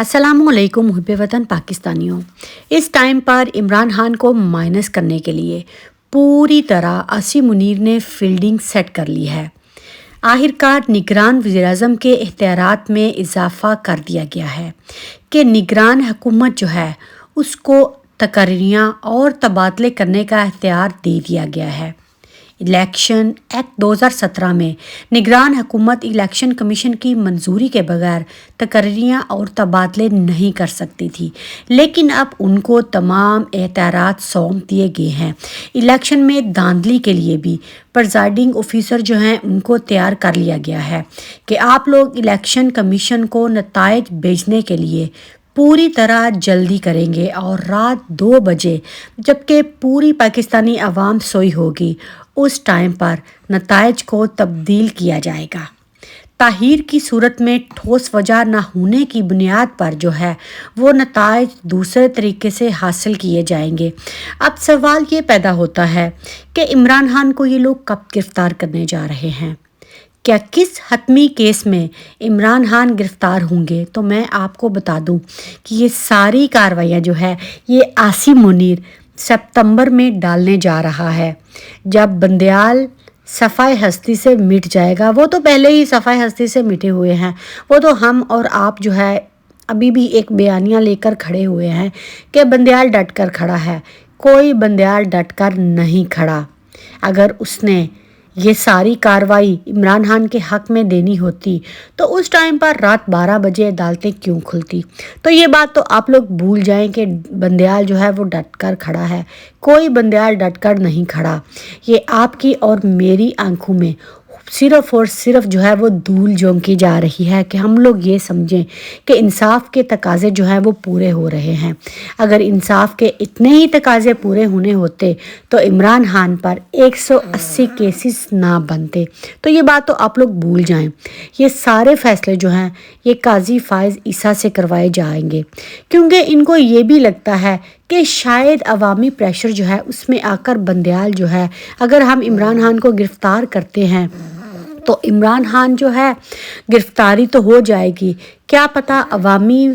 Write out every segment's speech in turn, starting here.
अस्सलामुअलैकुम हुब्बे वतन पाकिस्तानियों। इस टाइम पर इमरान खान को माइनस करने के लिए पूरी तरह आसिम मुनीर ने फील्डिंग सेट कर ली है। आखिरकार निगरान वज़ीर-ए-आज़म के इख्तियारात में इजाफ़ा कर दिया गया है कि निगरान हुकूमत जो है उसको तकर्रियाँ और तबादले करने का इख्तियार दे दिया गया है। इलेक्शन एक्ट 2017 में निगरान हुकूमत इलेक्शन कमीशन की मंजूरी के बगैर तकर्रियाँ और तबादले नहीं कर सकती थी, लेकिन अब उनको तमाम एहतियात सौंप दिए गए हैं। इलेक्शन में धांधली के लिए भी प्रिजाइडिंग ऑफिसर जो हैं उनको तैयार कर लिया गया है कि आप लोग इलेक्शन कमीशन को नताइज भेजने के लिए पूरी तरह जल्दी करेंगे और रात 2 बजे जबकि पूरी पाकिस्तानी आवाम सोई होगी उस टाइम पर नताइज को तब्दील किया जाएगा। ताहीर की सूरत में ठोस वजह न होने की बुनियाद पर जो है वो नताइज दूसरे तरीके से हासिल किए जाएंगे। अब सवाल ये पैदा होता है कि इमरान खान को ये लोग कब गिरफ्तार करने जा रहे हैं, क्या किस हतमी केस में इमरान खान गिरफ़्तार होंगे। तो मैं आपको बता दूं कि ये सारी कार्रवाइयाँ जो है ये आसिम मुनीर सितंबर में डालने जा रहा है, जब बंदयाल सफ़ाई हस्ती से मिट जाएगा। वो तो पहले ही सफ़ाई हस्ती से मिटे हुए हैं, वो तो हम और आप जो है अभी भी एक बयानिया लेकर खड़े हुए हैं कि बंदयाल डट कर खड़ा है। कोई बंदयाल डट कर नहीं खड़ा। अगर उसने ये सारी कार्रवाई इमरान खान के हक़ में देनी होती तो उस टाइम पर रात 12 बजे अदालतें क्यों खुलती। तो ये बात तो आप लोग भूल जाएं कि बंदयाल जो है वो डट कर खड़ा है। कोई बंदयाल डट कर नहीं खड़ा। ये आपकी और मेरी आंखों में सिर्फ़ और सिर्फ जो है वो धूल झोंकी जा रही है कि हम लोग ये समझें कि इंसाफ के तकाज़े जो हैं वो पूरे हो रहे हैं। अगर इंसाफ के इतने ही तकाज़े पूरे होने होते तो इमरान खान पर 180 केसेस ना बनते। तो ये बात तो आप लोग भूल जाएं। ये सारे फ़ैसले जो हैं ये काजी फायज़ ईसा से करवाए जाएंगे, क्योंकि इनको ये भी लगता है कि शायद अवामी प्रेशर जो है उसमें आकर बंदयाल जो है, अगर हम इमरान खान को गिरफ़्तार करते हैं तो इमरान खान जो है गिरफ़्तारी तो हो जाएगी, क्या पता अवामी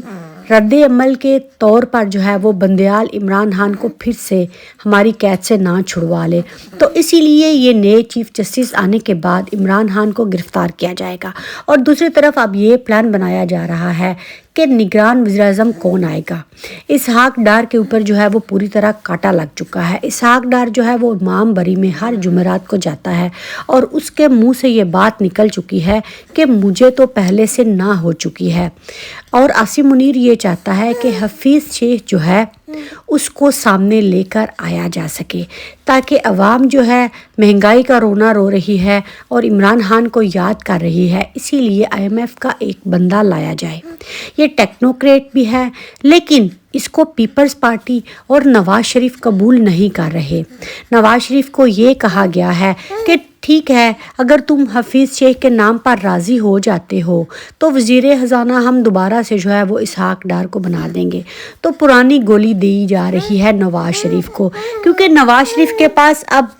रद्द अमल के तौर पर जो है वो बंदयाल इमरान खान को फिर से हमारी कैद से ना छुड़वा ले। तो इसीलिए ये नए चीफ़ जस्टिस आने के बाद इमरान खान को गिरफ़्तार किया जाएगा। और दूसरी तरफ अब ये प्लान बनाया जा रहा है कि निगरान वज़ीर-ए-आज़म कौन आएगा। इसहाक डार के ऊपर जो है वो पूरी तरह कांटा लग चुका है। इसहाक डार जो है वो इमाम बरी में हर जुमेरात को जाता है और उसके मुंह से ये बात निकल चुकी है कि मुझे तो पहले से ना हो चुकी है। और आसिम मुनीर ये चाहता है कि हफीज़ शेख जो है उसको सामने लेकर आया जा सके, ताकि अवाम जो है महंगाई का रोना रो रही है और इमरान खान को याद कर रही है, इसीलिए IMF का एक बंदा लाया जाए। ये टेक्नोक्रेट भी है, लेकिन इसको पीपल्स पार्टी और नवाज़ शरीफ कबूल नहीं कर रहे। नवाज़ शरीफ को ये कहा गया है कि ठीक है, अगर तुम हफीज़ शेख के नाम पर राज़ी हो जाते हो तो वज़ीर ख़जाना हम दोबारा से जो है वो इसहाक डार को बना देंगे। तो पुरानी गोली दी जा रही है नवाज़ शरीफ को, क्योंकि नवाज़ शरीफ के पास अब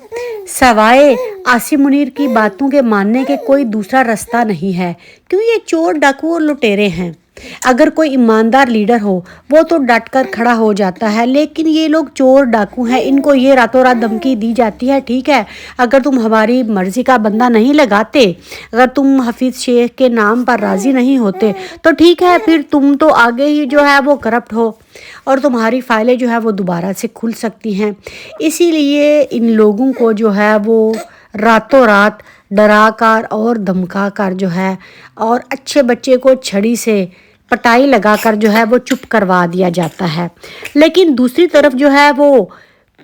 सवाए आसिम मुनीर की बातों के मानने के कोई दूसरा रास्ता नहीं है, क्यों ये चोर डाकू और लुटेरे हैं। अगर कोई ईमानदार लीडर हो वो तो डट कर खड़ा हो जाता है, लेकिन ये लोग चोर डाकू हैं, इनको ये रातों रात धमकी दी जाती है। ठीक है, अगर तुम हमारी मर्ज़ी का बंदा नहीं लगाते, अगर तुम हफीज़ शेख के नाम पर राज़ी नहीं होते तो ठीक है, फिर तुम तो आगे ही जो है वो करप्ट हो और तुम्हारी फाइलें जो है वो दोबारा से खुल सकती हैं। इसीलिए इन लोगों को जो है वो रातों रात डरा कर और धमका कर जो है और अच्छे बच्चे को छड़ी से पटाई लगाकर जो है वो चुप करवा दिया जाता है। लेकिन दूसरी तरफ जो है वो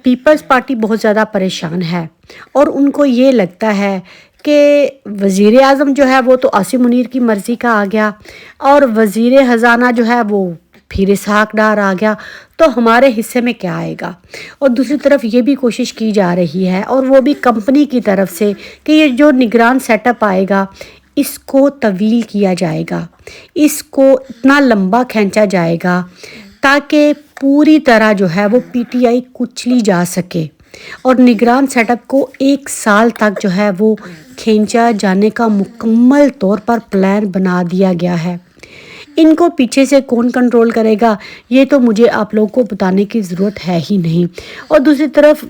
पीपल्स पार्टी बहुत ज़्यादा परेशान है और उनको ये लगता है कि वज़ीर-ए-आज़म जो है वो तो आसिम मुनीर की मर्ज़ी का आ गया और वज़ीर ख़जाना जो है वो फिर इसहाक डार आ गया, तो हमारे हिस्से में क्या आएगा। और दूसरी तरफ ये भी कोशिश की जा रही है और वो भी कंपनी की तरफ से कि ये जो निगरान सेटअप आएगा इसको तवील किया जाएगा, इसको इतना लंबा खींचा जाएगा ताकि पूरी तरह जो है वो PTI कुचली जा सके और निगरान सेटअप को 1 साल तक जो है वो खींचा जाने का मुकम्मल तौर पर प्लान बना दिया गया है। ان کو پیچھے سے کون کنٹرول کرے گا یہ تو مجھے آپ لوگوں کو بتانے کی ضرورت ہے ہی نہیں۔ اور دوسری طرف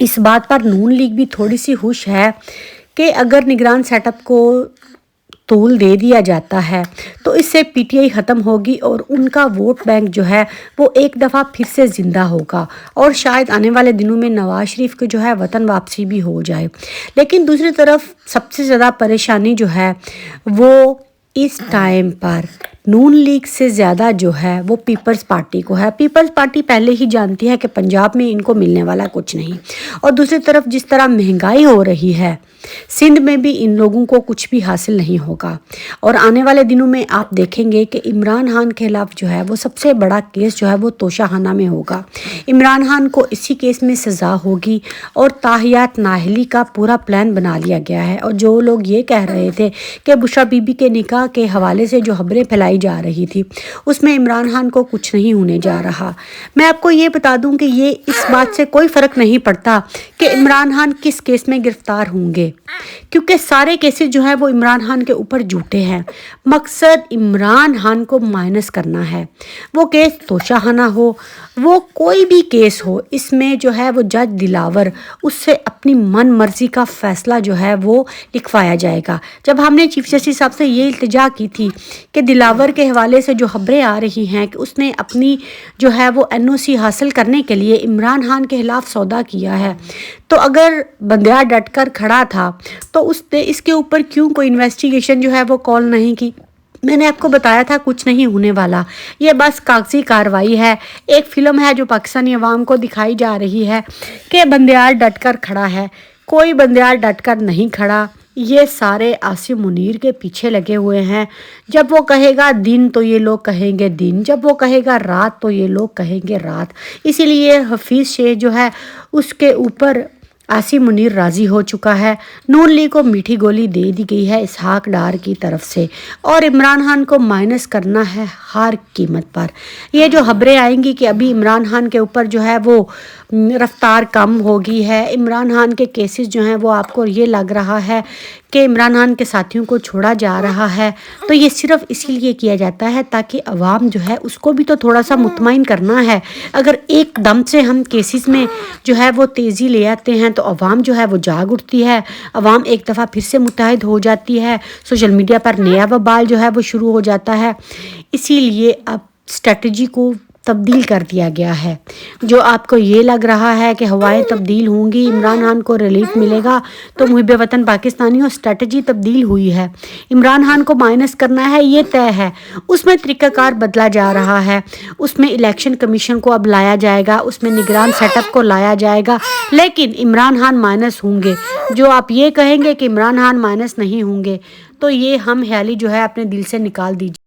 اس بات پر نون لیگ بھی تھوڑی سی خوش ہے کہ اگر نگران سیٹ اپ کو طول دے دیا جاتا ہے تو اس سے پی ٹی آئی ختم ہوگی اور ان کا ووٹ بینک جو ہے وہ ایک دفعہ پھر سے زندہ ہوگا اور شاید آنے والے دنوں میں نواز شریف کی جو ہے وطن واپسی بھی ہو جائے۔ لیکن دوسری طرف سب سے زیادہ پریشانی جو ہے وہ اس ٹائم پر نون لیگ سے زیادہ جو ہے وہ پیپلز پارٹی کو ہے۔ پیپلز پارٹی پہلے ہی جانتی ہے کہ پنجاب میں ان کو ملنے والا کچھ نہیں، اور دوسری طرف جس طرح مہنگائی ہو رہی ہے سندھ میں بھی ان لوگوں کو کچھ بھی حاصل نہیں ہوگا۔ اور آنے والے دنوں میں آپ دیکھیں گے کہ عمران خان کے خلاف جو ہے وہ سب سے بڑا کیس جو ہے وہ توشہ خانہ میں ہوگا۔ عمران خان کو اسی کیس میں سزا ہوگی اور تاحیات نااہلی کا پورا پلان بنا لیا گیا ہے۔ اور جو لوگ یہ کہہ رہے تھے کہ بشرا بی بی کے نکاح کے حوالے سے جو خبریں پھیلائی جا رہی تھی اس میں عمران خان کو کچھ نہیں ہونے جا رہا، میں آپ کو یہ بتا دوں کہ یہ اس بات سے کوئی فرق نہیں پڑتا کہ عمران خان کس کیس میں گرفتار ہوں گے، کیونکہ سارے کیسز جو ہے وہ عمران خان کے اوپر جھوٹے ہیں۔ مقصد عمران خان کو مائنس کرنا ہے، وہ کیس توشہ خانہ ہو، وہ کوئی بھی کیس ہو، اس میں جو ہے وہ جج دلاور اس سے اپنی من مرضی کا فیصلہ جو ہے وہ لکھوایا جائے گا۔ جب ہم نے چیف جسٹس صاحب سے یہ التجا کی تھی کہ دلاور کے حوالے سے جو خبریں آ رہی ہیں کہ اس نے اپنی جو ہے وہ این او سی حاصل کرنے کے لیے عمران خان کے خلاف سودا کیا ہے، تو اگر بندیال ڈٹ کر کھڑا تھا تو اس نے اس کے اوپر کیوں کوئی انویسٹیگیشن جو ہے وہ کال نہیں کی؟ میں نے آپ کو بتایا تھا کچھ نہیں ہونے والا، یہ بس کاغذی کارروائی ہے، ایک فلم ہے جو پاکستانی عوام کو دکھائی جا رہی ہے کہ بندیال ڈٹ کر کھڑا ہے۔ کوئی بندیال ڈٹ کر نہیں کھڑا، یہ سارے عاصم منیر کے پیچھے لگے ہوئے ہیں۔ جب وہ کہے گا دن تو یہ لوگ کہیں گے دن، جب وہ کہے گا رات تو یہ لوگ کہیں گے رات۔ اسی لیے حفیظ شیخ جو ہے اس کے اوپر عاصم منیر راضی ہو چکا ہے۔ نون لیگ کو میٹھی گولی دے دی گئی ہے اسحاق ڈار کی طرف سے، اور عمران خان کو مائنس کرنا ہے ہر قیمت پر۔ یہ جو خبریں آئیں گی کہ ابھی عمران خان کے اوپر جو ہے وہ رفتار کم ہوگی ہے، عمران خان کے کیسز جو ہیں وہ آپ کو یہ لگ رہا ہے کہ عمران خان کے ساتھیوں کو چھوڑا جا رہا ہے، تو یہ صرف اسی لیے کیا جاتا ہے تاکہ عوام جو ہے اس کو بھی تو تھوڑا سا مطمئن کرنا ہے۔ اگر ایک دم سے ہم کیسز میں جو ہے وہ تیزی لے آتے ہیں تو عوام جو ہے وہ جاگ اٹھتی ہے، عوام ایک دفعہ پھر سے متحد ہو جاتی ہے، سوشل میڈیا پر نیا وبال جو ہے وہ شروع ہو جاتا ہے۔ اسی لیے اب اسٹریٹجی کو تبدیل کر دیا گیا ہے۔ جو آپ کو یہ لگ رہا ہے کہ ہوائیں تبدیل ہوں گی، عمران خان کو ریلیف ملے گا، تو محب وطن پاکستانیوں اسٹریٹجی تبدیل ہوئی ہے۔ عمران خان کو مائنس کرنا ہے یہ طے ہے، اس میں طریقہ کار بدلا جا رہا ہے، اس میں الیکشن کمیشن کو اب لایا جائے گا، اس میں نگران سیٹ اپ کو لایا جائے گا، لیکن عمران خان مائنس ہوں گے۔ جو آپ یہ کہیں گے کہ عمران خان مائنس نہیں ہوں گے تو یہ ہم خیالی جو ہے اپنے دل سے نکال دیجیے۔